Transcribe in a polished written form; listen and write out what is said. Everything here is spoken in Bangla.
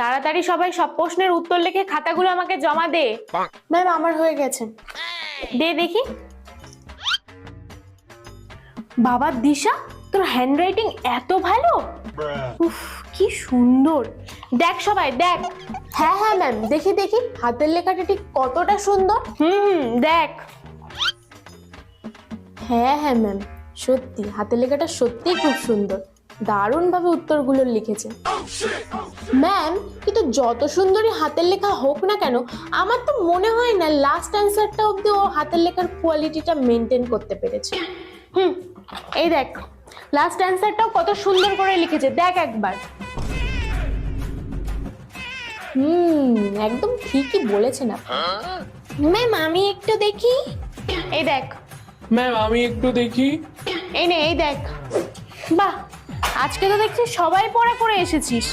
তাড়াতাড়ি সবাই সব প্রশ্নের উত্তর লিখে খাতাগুলো আমাকে জমা দে। ম্যাম আমার হয়ে গেছে। দে দেখি। বাবা দিশা, তোর হ্যান্ডরাইটিং এত ভালো! উফ, কি সুন্দর! দেখ সবাই দেখ। হ্যাঁ হ্যাঁ ম্যাম, দেখি দেখি হাতের লেখাটা ঠিক কতটা সুন্দর। দেখ। হ্যাঁ হ্যাঁ ম্যাম, সত্যি হাতের লেখাটা সত্যিই খুব সুন্দর। দারুণ ভাবে উত্তরগুলো লিখেছে ম্যাম। কিন্তু যত সুন্দরই হাতের লেখা হোক না কেন, আমার তো মনে হয় না লাস্ট অ্যান্সারটা অব্দি ও হাতের লেখার কোয়ালিটিটা মেনটেন করতে পেরেছে। এই দেখ, লাস্ট অ্যান্সারটাও কত সুন্দর করে লিখেছে, দেখ একবার। একদম ঠিকই বলেছেন আপনি। ম্যাম আমি একটু দেখি। এই দেখ। ম্যাম আমি একটু দেখি। এই নে, এই দেখ। বাহ, আজকে তো দেখছি সবাই পড়া করে এসেছিস।